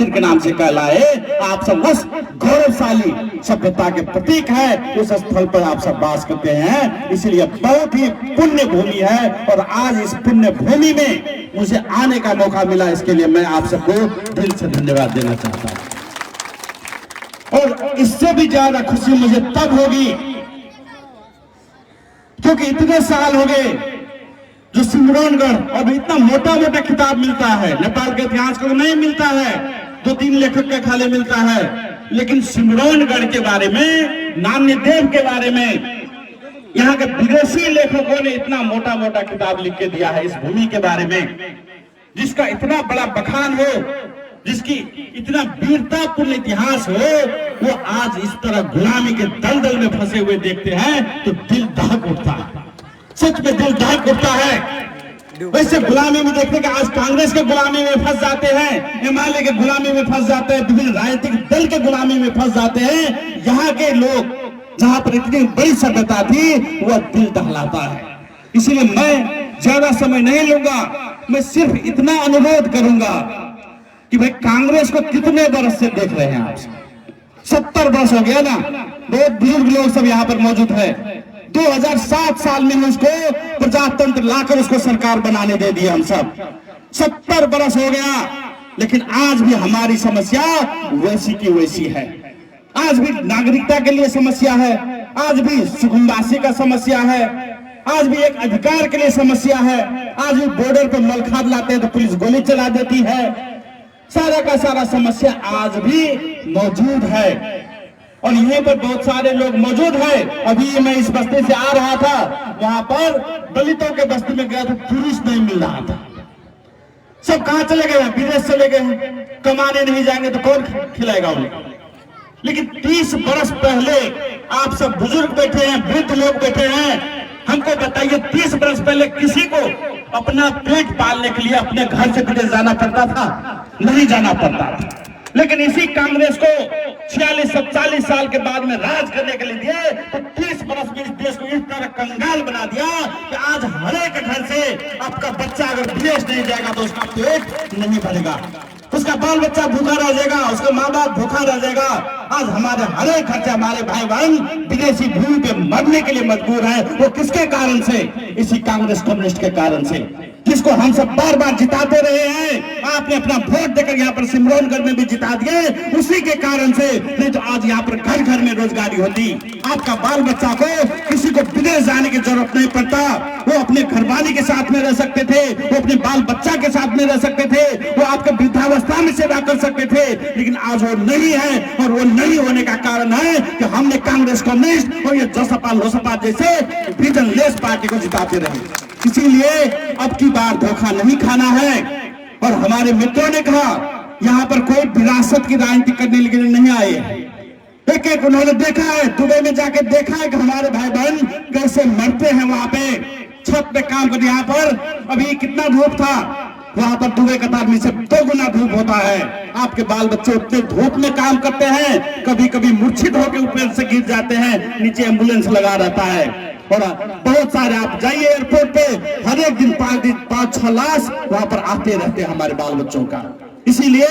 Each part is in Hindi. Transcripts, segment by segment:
मंदिर के नाम से कहलाए। आप सब उस गौरवशाली सभ्यता के प्रतीक है, उस स्थल पर आप सब वास करते हैं, इसलिए बहुत ही पुण्य भूमि है। और आज इस पुण्य भूमि में मुझे आने का मौका मिला, इसके लिए मैं आप सबको दिल से धन्यवाद देना चाहता हूं। और इससे भी ज्यादा खुशी मुझे तब होगी क्योंकि इतने साल हो गए जो सिमरौनगढ़, अब इतना मोटा मोटा किताब मिलता है, नेपाल के इतिहास को नहीं मिलता है, 2-3 लेखक के खाली मिलता है, लेकिन सिमरौनगढ़ के बारे में, नान्यदेव के बारे में यहाँ के विदेशी लेखकों ने इतना मोटा मोटा किताब लिख के दिया है इस भूमि के बारे में, जिसका इतना बड़ा बखान हो, जिसकी इतना वीरतापूर्ण इतिहास हो, वो आज इस तरह गुलामी के दलदल में फंसे हुए देखते हैं तो दिल दहक उठता है, सच में दिल दहक उठता है। वैसे गुलामी में देखते कि आज कांग्रेस के गुलामी में फंस जाते हैं, एमएलए के गुलामी में फंस जाते हैं, विभिन्न राजनीतिक दल के गुलामी में फंस जाते हैं। यहाँ के लोग जहां पर इतनी बड़ी सभ्यता थी वह दिल दहलाता है। इसलिए मैं ज्यादा समय नहीं लूंगा, मैं सिर्फ इतना अनुरोध करूंगा कि भाई कांग्रेस को कितने वर्ष से देख रहे हैं आप? 70 वर्ष हो गया ना। बहुत बुजुर्ग लोग सब यहाँ पर मौजूद है। 2007 साल में उसको प्रजातंत्र लाकर उसको सरकार बनाने दे दिया हम सब। 70 वर्ष हो गया, लेकिन आज भी हमारी समस्या वैसी की वैसी है। आज भी नागरिकता के लिए समस्या है, आज भी सुकुम्बासी का समस्या है, आज भी एक अधिकार के लिए समस्या है, आज भी बॉर्डर पर मलखाद लाते हैं तो पुलिस गोली चला देती है। सारा का सारा समस्या आज भी मौजूद है और यहीं पर बहुत सारे लोग मौजूद हैं। अभी मैं इस बस्ती से आ रहा था, वहां पर दलितों के बस्ती में गया था, पुरुष नहीं मिल रहा था। सब कहां चले गए? विदेश चले गए, कमाने नहीं जाएंगे तो कौन खिलाएगा उन्हें? लेकिन 30 वर्ष पहले आप सब बुजुर्ग बैठे हैं, वृद्ध लोग बैठे हैं, हमको बताइए 30 वर्ष पहले किसी को अपना पेट पालने के लिए अपने घर से विदेश जाना पड़ता था? नहीं जाना पड़ता था। लेकिन इसी कांग्रेस को 46-47 साल के बाद में राज करने के लिए दिए तो 30 वर्ष में इस देश को इस तरह कंगाल बना दिया कि आज हर एक घर से आपका बच्चा अगर विदेश नहीं जाएगा तो उसका पेट नहीं भरेगा, उसका बाल बच्चा भूखा रह जाएगा, उसका माँ बाप भूखा रह जाएगा। आज हमारे हर एक घर से हमारे भाई बहन विदेशी भूमि पे मरने के लिए मजबूर है। वो किसके कारण से? इसी कांग्रेस कम्युनिस्ट के कारण से, जिसको हम सब बार बार जिताते रहे हैं। आपने अपना वोट देकर यहाँ पर सिमरौनगढ़ में भी जिता दिए, उसी के कारण से। नहीं तो आज यहाँ पर घर घर में रोजगारी होती, आपका बाल बच्चा को किसी को विदेश जाने की जरूरत नहीं पड़ता, वो अपने घरवाली के साथ में रह सकते थे, वो अपने बाल बच्चा के साथ में रह सकते थे, वो आपके वृद्धावस्था में सेवा कर सकते थे। लेकिन आज वो नहीं है, और वो नहीं होने का कारण है कि हमने कांग्रेस कम्युनिस्ट और ये जसपा लोसपा जैसे विजनलेस पार्टी को जिताते रहे। इसीलिए अब की बार धोखा नहीं खाना है। और हमारे मित्रों ने कहा यहाँ पर कोई विरासत की राजनीति करने के लिए नहीं आए। एक एक उन्होंने देखा है, दुबई में जाके देखा है कि हमारे भाई बहन कैसे मरते हैं वहां पे छत पे काम करते। यहाँ पर अभी कितना धूप था, वहां पर दुबई कतार में से 2 गुना धूप होता है। आपके बाल बच्चे उतने धूप में काम करते हैं, कभी कभी मूर्छित होकर ऊपर से गिर जाते हैं, नीचे एम्बुलेंस लगा रहता है। और बहुत सारे आप जाइए एयरपोर्ट पे, हर एक दिन 5-6 लाश वहां पर आते रहते हैं हमारे बाल बच्चों का। इसीलिए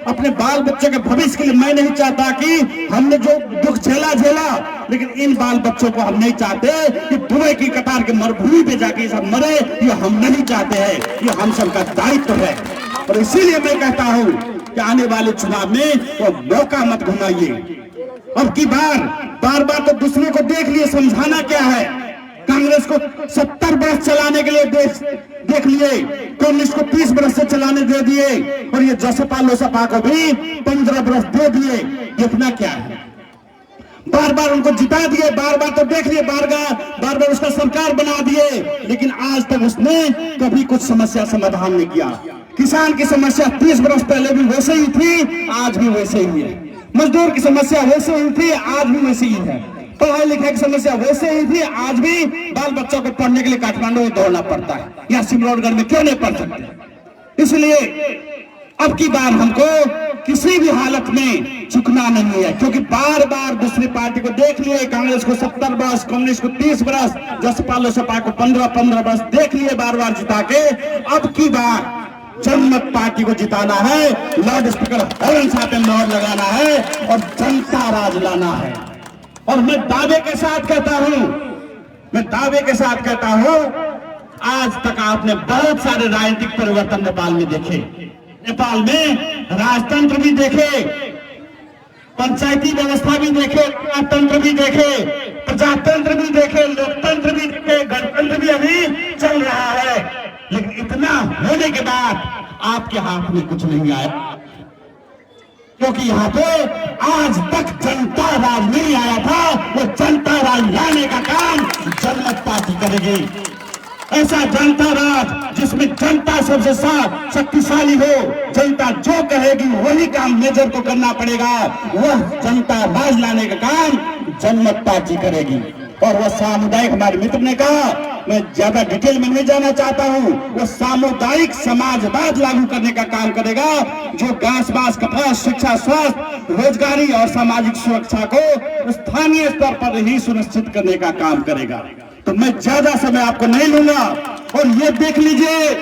अपने बाल बच्चों के भविष्य के लिए मैं नहीं चाहता कि हमने जो दुख झेला, लेकिन इन बाल बच्चों को हम नहीं चाहते कि दुबई की कतार के मरुभूमि पे जाके सब मरे। ये हम नहीं चाहते हैं, ये हम सबका दायित्व है। और इसीलिए मैं कहता हूं कि आने वाले चुनाव में वो मौका मत घुमाइए। अब की बार बार तो दूसरे को देख लिए, समझाना क्या है? कांग्रेस को 70 वर्ष चलाने के लिए देख लिए, कम्युनिस्ट को 30 वर्ष से चलाने दे दिए, और ये जसपा लोसपा को भी 15 वर्ष दे दिए। देखना क्या है? बार बार उनको जिता दिए, बार बार तो देख लिए, बार बार उसका सरकार बना दिए, लेकिन आज तक उसने कभी कुछ समस्या समाधान नहीं किया। किसान की समस्या 30 वर्ष पहले भी वैसे ही थी, आज भी वैसे ही है। मजदूर की समस्या वैसे ही थी, आज भी वैसे ही है। पढ़ाई लिखाई की समस्या वैसे ही थी, आज भी बाल बच्चों को पढ़ने के लिए काठमांडू में दौड़ना पड़ता है। यहाँ सिमरौनगढ़ में क्यों नहीं पढ़ सकते? इसलिए अब की बार हमको किसी भी हालत में झुकना नहीं है, क्योंकि बार बार दूसरी पार्टी को देख लिए, कांग्रेस को 70 वर्ष, कम्युनिस्ट को 30 वर्ष, जसपा लोसपा को 15-15 वर्ष देख लिए बार बार जिता के। अब की बार जनमत पार्टी को जिताना है, लाउड स्पीकर हॉर्न पे मोहर लगाना है और जनता राज लाना है। और मैं दावे के साथ कहता हूं, आज तक आपने बहुत सारे राजनीतिक परिवर्तन नेपाल में देखे। नेपाल में राजतंत्र भी देखे, पंचायती व्यवस्था भी देखे, राजतंत्र भी देखे, प्रजातंत्र भी देखे, लोकतंत्र भी देखे, गणतंत्र भी अभी चल रहा है। लेकिन इतना होने के बाद आपके हाथ में कुछ नहीं आया, क्योंकि यहाँ पे आज तक जनता राज नहीं आया था। वो जनता राज लाने का काम जनमत पार्टी करेगी। ऐसा जनता राज जिसमें जनता सबसे शक्तिशाली हो, जनता जो कहेगी वही काम मेजर को करना पड़ेगा। वह जनता राज लाने का काम जनमत पार्टी करेगी। और वह सामुदायिक, हमारे मित्र ने कहा, मैं ज्यादा डिटेल में नहीं जाना चाहता हूं, वो सामुदायिक समाजवाद लागू करने का काम करेगा, जो घास बास कपास, शिक्षा, स्वास्थ्य, रोजगारी और सामाजिक सुरक्षा को स्थानीय स्तर पर ही सुनिश्चित करने का काम करेगा। तो मैं ज्यादा समय आपको नहीं लूंगा। और ये देख लीजिए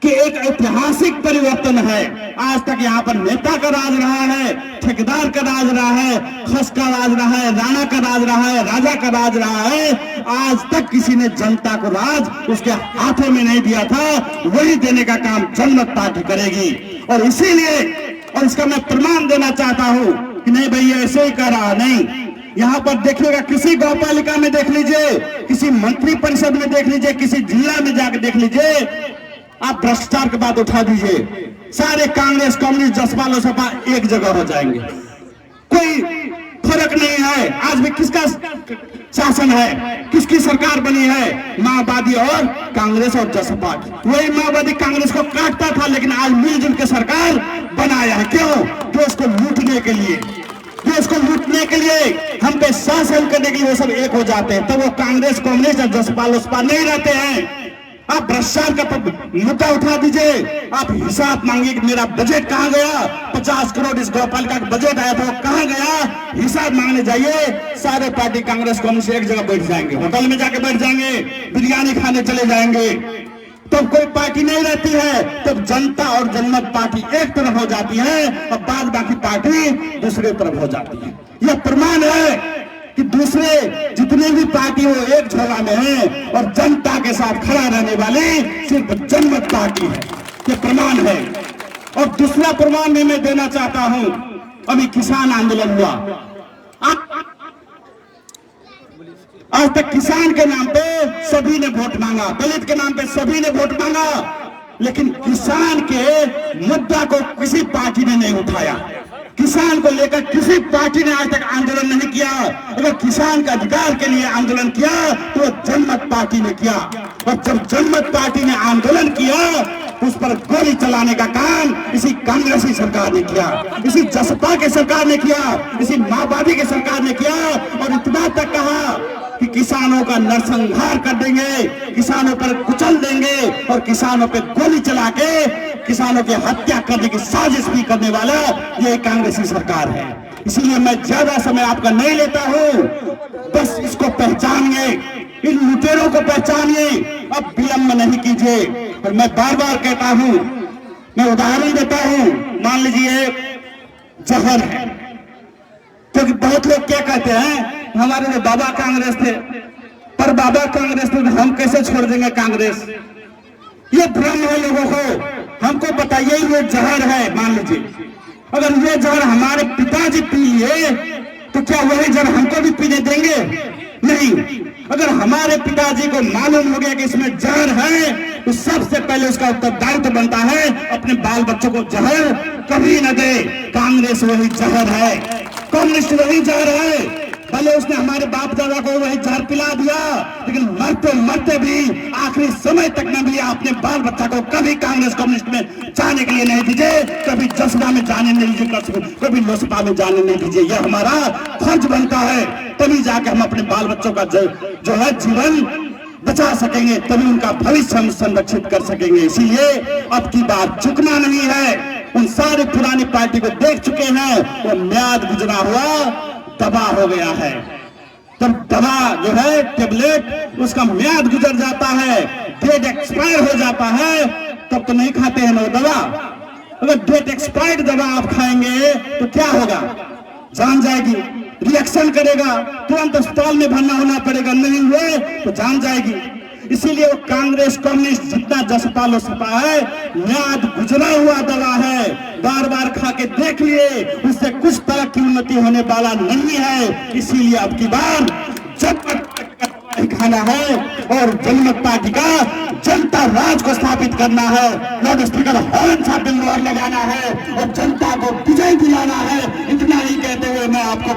कि एक ऐतिहासिक परिवर्तन है। आज तक यहाँ पर नेता का राज रहा है, ठेकेदार का राज रहा है, खस का राज रहा है, राणा का राज रहा है, राजा का राज रहा है। आज तक किसी ने जनता को राज उसके हाथों में नहीं दिया था। वही देने का काम जनमत पार्टी करेगी। और इसीलिए, और इसका मैं प्रमाण देना चाहता हूं कि नहीं भाई ऐसे ही कर रहा नहीं। यहाँ पर देखिएगा, किसी गौ पालिका में देख लीजिए, किसी मंत्री परिषद में देख लीजिए, किसी जिला में जाकर देख लीजिए, आप भ्रष्टाचार की बात उठा दीजिए, सारे कांग्रेस, कम्युनिस्ट, जसपा, लोसपा एक जगह हो जाएंगे। कोई फर्क नहीं है। आज भी किसका शासन है, किसकी सरकार बनी है? माओवादी और कांग्रेस और जसपा की। वही माओवादी कांग्रेस को काटता था, लेकिन आज मिलजुल के सरकार बनाया है। क्यों? देश को लूटने के लिए, देश को लूटने के लिए, हम पे शासन करने के लिए वो सब एक हो जाते हैं। तब वो कांग्रेस, कम्युनिस्ट और जसपा, लोसपा नहीं रहते हैं। आप भ्रष्टाचार का मुद्दा उठा दीजिए, आप हिसाब मांगिए कि मेरा बजट कहां गया, 50 करोड़ इस गौपालिका का बजट आया था, वो कहां गया? हिसाब मांगने जाइए, सारे पार्टी कांग्रेस कम्युनिस्ट एक जगह बैठ जाएंगे, होटल में जाके बैठ जाएंगे, बिरयानी खाने चले जाएंगे। तब कोई पार्टी नहीं रहती है। तब जनता और जनमत पार्टी एक तरफ हो जाती है और बाद बाकी पार्टी दूसरे तरफ हो जाती है। यह प्रमाण है कि दूसरे जितने भी पार्टी वो एक झोला में है और जनता के साथ खड़ा रहने वाली सिर्फ जनमत पार्टी है। ये प्रमाण है। और दूसरा प्रमाण भी मैं देना चाहता हूं। अभी किसान आंदोलन हुआ, आज तक किसान के नाम पे सभी ने वोट मांगा, दलित के नाम पे सभी ने वोट मांगा, लेकिन किसान के मुद्दा को किसी पार्टी ने नहीं उठाया। किसान को लेकर किसी पार्टी ने आज तक आंदोलन नहीं किया। अगर किसान के अधिकार के लिए आंदोलन किया तो जनमत पार्टी ने किया। और जब जनमत पार्टी ने आंदोलन किया उस पर गोली चलाने का काम इसी कांग्रेसी सरकार ने किया, इसी जसपा के सरकार ने किया, इसी माओवादी के सरकार ने किया। और इतना तक कहा कि किसानों का नरसंहार कर देंगे, किसानों पर कुचल देंगे और किसानों पे गोली चला के किसानों की हत्या करने की साजिश भी करने वाला ये कांग्रेसी सरकार है। इसलिए मैं ज्यादा समय आपका नहीं लेता हूं, बस इसको पहचानिए, इन लुटेरों को पहचानिए, अब विलंब नहीं कीजिए। और मैं बार बार कहता हूं, मैं उदाहरण देता हूं, मान लीजिए जहर है, क्योंकि बहुत लोग क्या कहते हैं, हमारे जो बाबा कांग्रेस थे, पर बाबा कांग्रेस थे तो हम कैसे छोड़ देंगे कांग्रेस? ये भ्रम है लोगों को। हमको बताइए ये जहर है, मान लीजिए अगर ये जहर हमारे पिताजी पी लिए तो क्या वही जहर हमको भी पीने देंगे? नहीं। अगर हमारे पिताजी को मालूम हो गया कि इसमें जहर है तो सबसे पहले उसका उत्तरदायित्व बनता है अपने बाल बच्चों को जहर कभी न दे। कांग्रेस वही जहर है, कम्युनिस्ट वही जहर है। भले उसने हमारे बाप दादा को वही जहर पिला दिया, लेकिन मरते मरते भी आखिरी समय तक में भी अपने बाल बच्चा को कभी कांग्रेस कम्युनिस्ट में जाने के लिए नहीं दीजिए, कभी जसपा में जाने नहीं दीजिए, कभी लोसपा में जाने नहीं दीजिए। यह हमारा फर्ज बनता है। तभी जाके हम अपने बाल बच्चों का जो है जीवन बचा सकेंगे, तभी उनका भविष्य हम संरक्षित कर सकेंगे। इसीलिए अब की बात झुकना नहीं है। उन सारी पुरानी पार्टी को देख चुके हैं, वो म्याद गुजरा हुआ दवा हो गया है। जब दवा जो है टेबलेट उसका म्याद गुजर जाता है, डेट एक्सपायर हो जाता है, तब तो नहीं खाते हैं ना दवा। अगर डेट एक्सपायर्ड दवा आप खाएंगे तो क्या होगा? जान जाएगी, रिएक्शन करेगा, तुरंत अस्पताल में भरना होना पड़ेगा, नहीं हुए तो जान जाएगी। इसीलिए वो कांग्रेस कम्युनिस्ट जितना जसपा लोसपा है, म्याद गुजरा हुआ दवा है, बार बार खा के देख लिए, उससे कुछ तरह की उन्नति होने वाला नहीं है। इसीलिए अब की बार जनमत खाना है और जनमत पार्टी का जनता राज को स्थापित करना है। लाउड स्पीकर हॉर्न सा बिल्डर लगाना है और जनता को विजय दिलाना है। इतना ही कहते हुए मैं आपको